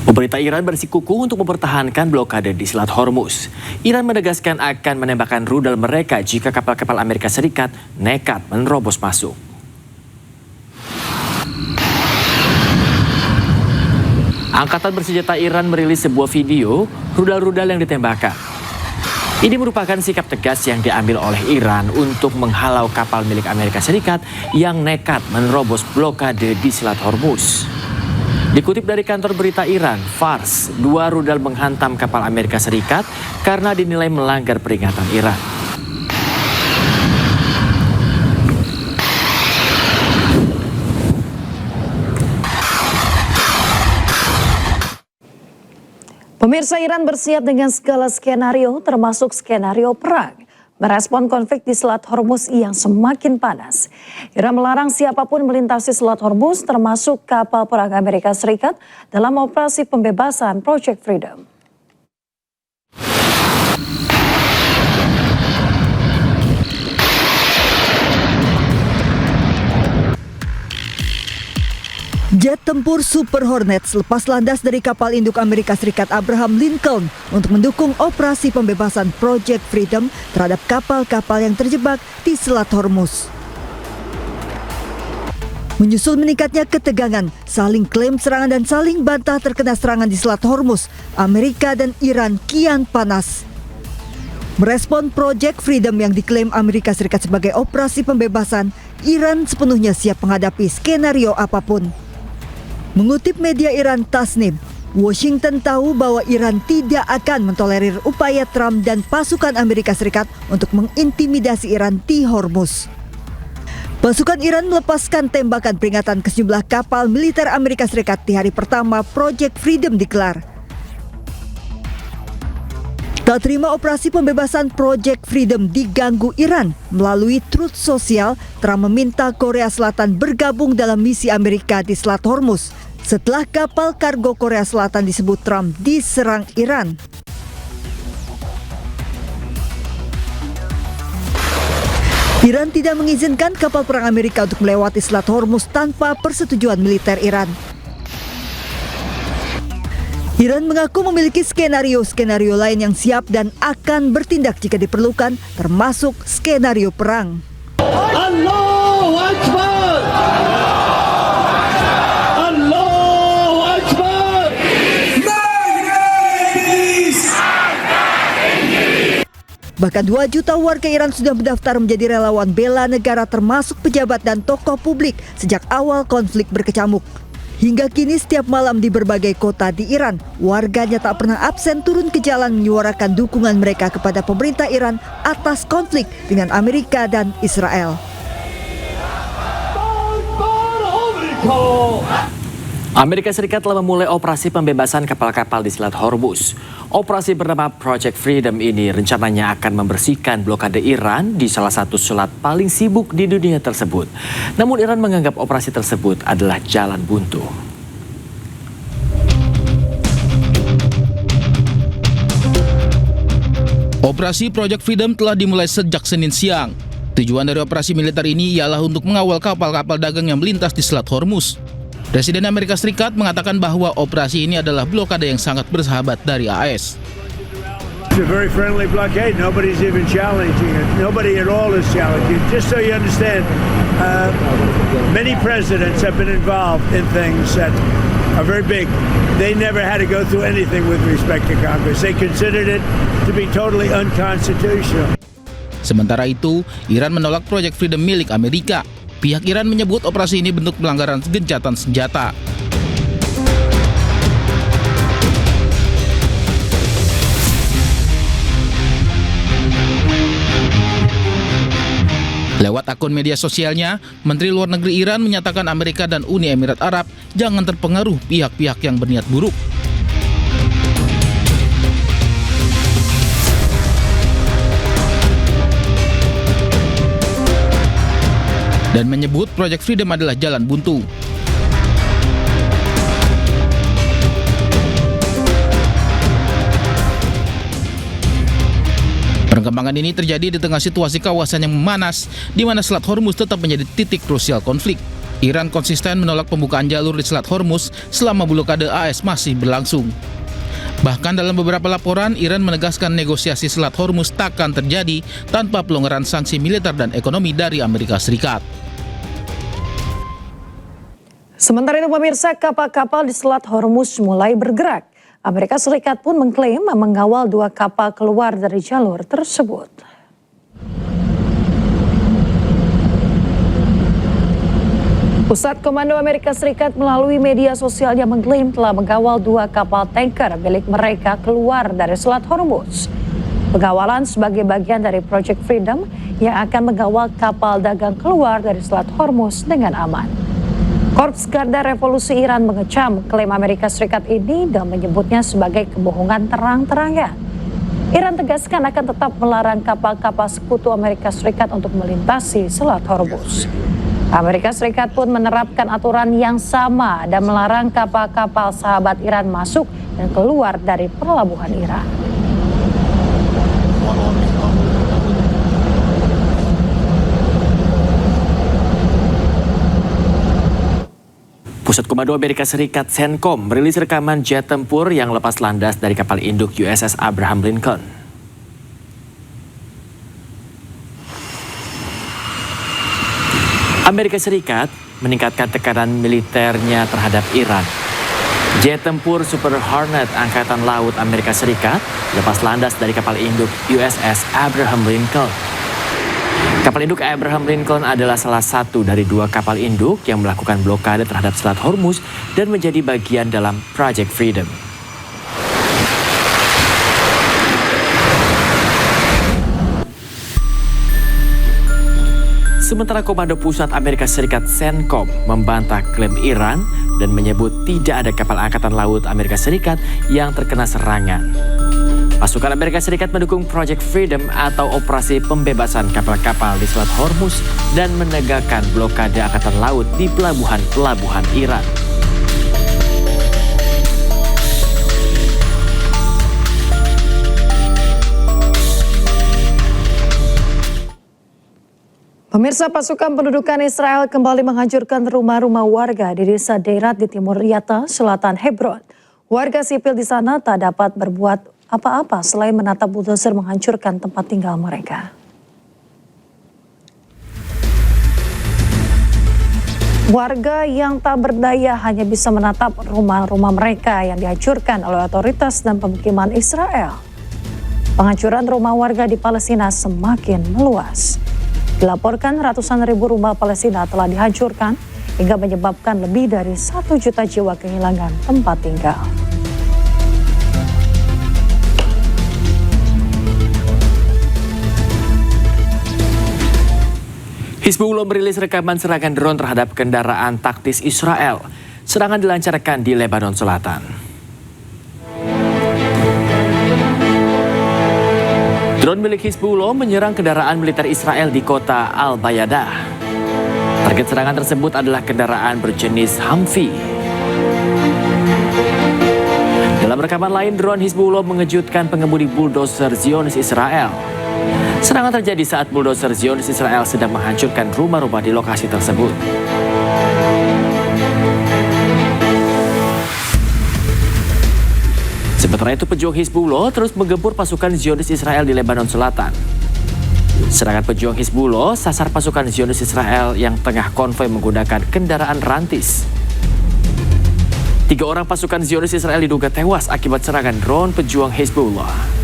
Pemerintah Iran bersikukuh untuk mempertahankan blokade di Selat Hormuz. Iran menegaskan akan menembakkan rudal mereka jika kapal-kapal Amerika Serikat nekat menerobos masuk. Angkatan bersenjata Iran merilis sebuah video rudal-rudal yang ditembakkan. Ini merupakan sikap tegas yang diambil oleh Iran untuk menghalau kapal milik Amerika Serikat yang nekat menerobos blokade di Selat Hormuz. Dikutip dari kantor berita Iran, Fars, 2 rudal menghantam kapal Amerika Serikat karena dinilai melanggar peringatan Iran. Pemirsa, Iran bersiap dengan segala skenario termasuk skenario perang. Merespon konflik di Selat Hormuz yang semakin panas. Iran melarang siapapun melintasi Selat Hormuz termasuk kapal perang Amerika Serikat dalam operasi pembebasan Project Freedom. Jet tempur Super Hornets lepas landas dari kapal induk Amerika Serikat Abraham Lincoln untuk mendukung operasi pembebasan Project Freedom terhadap kapal-kapal yang terjebak di Selat Hormuz. Menyusul meningkatnya ketegangan, saling klaim serangan dan saling bantah terkena serangan di Selat Hormuz, Amerika dan Iran kian panas. Merespon Project Freedom yang diklaim Amerika Serikat sebagai operasi pembebasan, Iran sepenuhnya siap menghadapi skenario apapun. Mengutip media Iran Tasnim, Washington tahu bahwa Iran tidak akan mentolerir upaya Trump dan pasukan Amerika Serikat untuk mengintimidasi Iran di Hormuz. Pasukan Iran melepaskan tembakan peringatan ke sejumlah kapal militer Amerika Serikat di hari pertama Project Freedom digelar. Tak terima operasi pembebasan Project Freedom diganggu Iran, melalui Truth Social, Trump meminta Korea Selatan bergabung dalam misi Amerika di Selat Hormuz setelah kapal kargo Korea Selatan disebut Trump diserang Iran. Iran tidak mengizinkan kapal perang Amerika untuk melewati Selat Hormuz tanpa persetujuan militer Iran. Iran mengaku memiliki skenario-skenario lain yang siap dan akan bertindak jika diperlukan, termasuk skenario perang. Allahu Akbar! Allahu Akbar! Bahkan 2 juta warga Iran sudah mendaftar menjadi relawan bela negara termasuk pejabat dan tokoh publik sejak awal konflik berkecamuk. Hingga kini setiap malam di berbagai kota di Iran, warganya tak pernah absen turun ke jalan menyuarakan dukungan mereka kepada pemerintah Iran atas konflik dengan Amerika dan Israel. Amerika Serikat telah memulai operasi pembebasan kapal-kapal di Selat Hormuz. Operasi bernama Project Freedom ini rencananya akan membersihkan blokade Iran di salah satu selat paling sibuk di dunia tersebut. Namun Iran menganggap operasi tersebut adalah jalan buntu. Operasi Project Freedom telah dimulai sejak Senin siang. Tujuan dari operasi militer ini ialah untuk mengawal kapal-kapal dagang yang melintas di Selat Hormuz. Presiden Amerika Serikat mengatakan bahwa operasi ini adalah blokade yang sangat bersahabat dari AS. It's a very friendly blockade. Nobody's even challenging it. Nobody at all is challenging it. Just so you understand, many presidents have been involved in things that are very big. They never had to go through anything with respect to Congress. They considered it to be totally unconstitutional. Sementara itu, Iran menolak Project Freedom milik Amerika. Pihak Iran menyebut operasi ini bentuk pelanggaran gencatan senjata. Lewat akun media sosialnya, Menteri Luar Negeri Iran menyatakan Amerika dan Uni Emirat Arab jangan terpengaruh pihak-pihak yang berniat buruk. Dan menyebut Project Freedom adalah jalan buntu. Perkembangan ini terjadi di tengah situasi kawasan yang memanas, di mana Selat Hormuz tetap menjadi titik krusial konflik. Iran konsisten menolak pembukaan jalur di Selat Hormuz selama blokade AS masih berlangsung. Bahkan dalam beberapa laporan, Iran menegaskan negosiasi Selat Hormuz takkan terjadi tanpa pelonggaran sanksi militer dan ekonomi dari Amerika Serikat. Sementara itu pemirsa, kapal-kapal di Selat Hormuz mulai bergerak. Amerika Serikat pun mengklaim mengawal 2 kapal keluar dari jalur tersebut. Pusat Komando Amerika Serikat melalui media sosialnya mengklaim telah mengawal 2 kapal tanker milik mereka keluar dari Selat Hormuz. Pengawalan sebagai bagian dari Project Freedom yang akan mengawal kapal dagang keluar dari Selat Hormuz dengan aman. Korps Garda Revolusi Iran mengecam klaim Amerika Serikat ini dan menyebutnya sebagai kebohongan terang-terangan. Iran tegaskan akan tetap melarang kapal-kapal sekutu Amerika Serikat untuk melintasi Selat Hormuz. Amerika Serikat pun menerapkan aturan yang sama dan melarang kapal-kapal sahabat Iran masuk dan keluar dari pelabuhan Iran. Pusat Komando Amerika Serikat CENTCOM merilis rekaman jet tempur yang lepas landas dari kapal induk USS Abraham Lincoln. Amerika Serikat meningkatkan tekanan militernya terhadap Iran. Jet tempur Super Hornet Angkatan Laut Amerika Serikat lepas landas dari kapal induk USS Abraham Lincoln. Kapal induk Abraham Lincoln adalah salah satu dari 2 kapal induk yang melakukan blokade terhadap Selat Hormuz dan menjadi bagian dalam Project Freedom. Sementara Komando Pusat Amerika Serikat CENTCOM membantah klaim Iran dan menyebut tidak ada kapal Angkatan Laut Amerika Serikat yang terkena serangan. Pasukan Amerika Serikat mendukung Project Freedom atau operasi pembebasan kapal-kapal di Selat Hormuz dan menegakkan blokade Angkatan Laut di pelabuhan-pelabuhan Iran. Pemirsa, pasukan pendudukan Israel kembali menghancurkan rumah-rumah warga di desa Deirat di timur Yatta, selatan Hebron. Warga sipil di sana tak dapat berbuat apa-apa selain menatap bulldozer menghancurkan tempat tinggal mereka. Warga yang tak berdaya hanya bisa menatap rumah-rumah mereka yang dihancurkan oleh otoritas dan pemukiman Israel. Penghancuran rumah warga di Palestina semakin meluas. Dilaporkan ratusan ribu rumah Palestina telah dihancurkan hingga menyebabkan lebih dari 1 juta jiwa kehilangan tempat tinggal. Hizbullah merilis rekaman serangan drone terhadap kendaraan taktis Israel. Serangan dilancarkan di Lebanon Selatan. Drone milik Hizbullah menyerang kendaraan militer Israel di kota Al-Bayadah. Target serangan tersebut adalah kendaraan berjenis Humvee. Dalam rekaman lain, drone Hizbullah mengejutkan pengemudi bulldozer Zionis Israel. Serangan terjadi saat bulldozer Zionis Israel sedang menghancurkan rumah-rumah di lokasi tersebut. Sementara itu, pejuang Hizbullah terus menggempur pasukan Zionis Israel di Lebanon Selatan. Serangan pejuang Hizbullah sasar pasukan Zionis Israel yang tengah konvoi menggunakan kendaraan rantis. 3 orang pasukan Zionis Israel diduga tewas akibat serangan drone pejuang Hizbullah.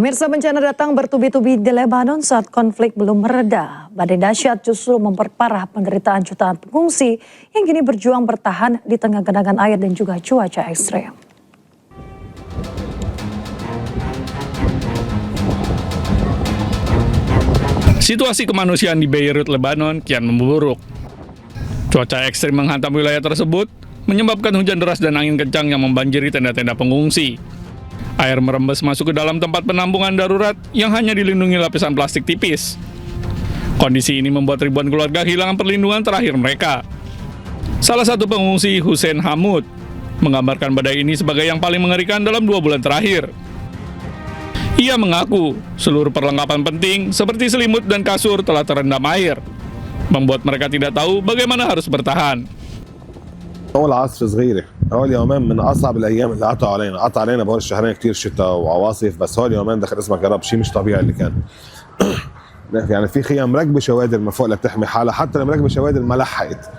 Pemirsa, bencana datang bertubi-tubi di Lebanon saat konflik belum mereda. Badai dahsyat justru memperparah penderitaan jutaan pengungsi yang kini berjuang bertahan di tengah genangan air dan juga cuaca ekstrem. Situasi kemanusiaan di Beirut, Lebanon kian memburuk. Cuaca ekstrim menghantam wilayah tersebut, menyebabkan hujan deras dan angin kencang yang membanjiri tenda-tenda pengungsi. Air merembes masuk ke dalam tempat penampungan darurat yang hanya dilindungi lapisan plastik tipis. Kondisi ini membuat ribuan keluarga kehilangan perlindungan terakhir mereka. Salah satu pengungsi, Hussein Hamud, menggambarkan badai ini sebagai yang paling mengerikan dalam 2 bulan terakhir. Ia mengaku seluruh perlengkapan penting seperti selimut dan kasur telah terendam air, membuat mereka tidak tahu bagaimana harus bertahan. أول عاصفة صغيرة، أول يومين من أصعب الأيام اللي قطع علينا بأول الشهرين كتير شتاء وعواصف، بس هول يومين دخل اسمك يا رب شيء مش طبيعي اللي كان. يعني في خيام مركبة شوادر من فوق لتحمي حالها، حتى لو مركبة شوادر ما لحقت.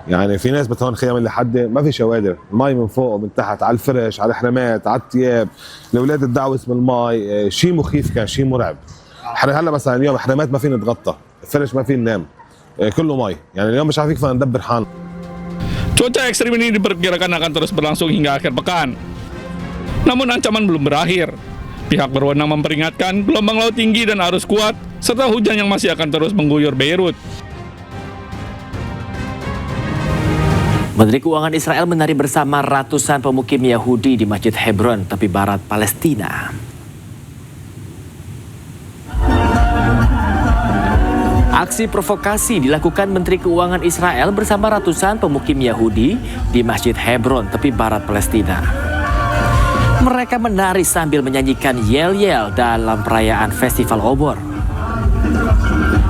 يعني في ناس بتهون خيام اللي حد ما في شوادر، المي من فوق ومن تحت على الفرش، على الحرامات، على الثياب، الأولاد تدعوس بالمي، شيء مخيف كان، شيء مرعب. هلا مثلا اليوم حرامات ما فينا نتغطى، الفرش ما فينا ننام، كله مي، يعني اليوم مش عارفين كيف ندبر حالنا. Cuaca ekstrim ini diperkirakan akan terus berlangsung hingga akhir pekan. Namun ancaman belum berakhir. Pihak berwenang memperingatkan gelombang laut tinggi dan arus kuat, serta hujan yang masih akan terus mengguyur Beirut. Menteri Keuangan Israel menari bersama ratusan pemukim Yahudi di Masjid Hebron, tepi barat Palestina. Aksi provokasi dilakukan Menteri Keuangan Israel bersama ratusan pemukim Yahudi di Masjid Hebron, tepi barat Palestina. Mereka menari sambil menyanyikan yel-yel dalam perayaan Festival Obor.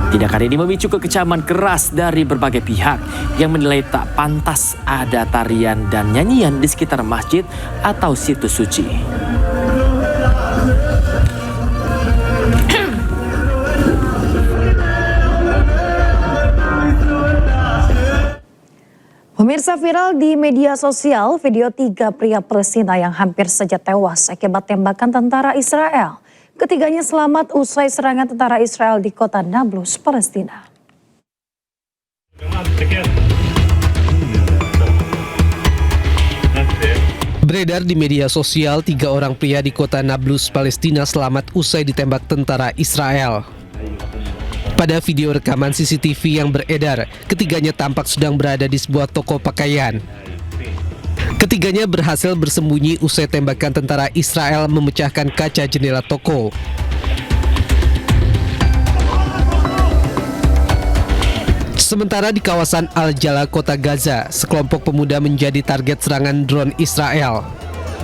Tindakan ini memicu kekecaman keras dari berbagai pihak yang menilai tak pantas ada tarian dan nyanyian di sekitar masjid atau situs suci. Pemirsa, viral di media sosial video 3 pria Palestina yang hampir saja tewas akibat tembakan tentara Israel. Ketiganya selamat usai serangan tentara Israel di kota Nablus, Palestina. Beredar di media sosial 3 orang pria di kota Nablus, Palestina selamat usai ditembak tentara Israel. Pada video rekaman CCTV yang beredar, ketiganya tampak sedang berada di sebuah toko pakaian. Ketiganya berhasil bersembunyi usai tembakan tentara Israel memecahkan kaca jendela toko. Sementara di kawasan Al-Jala, kota Gaza, sekelompok pemuda menjadi target serangan drone Israel.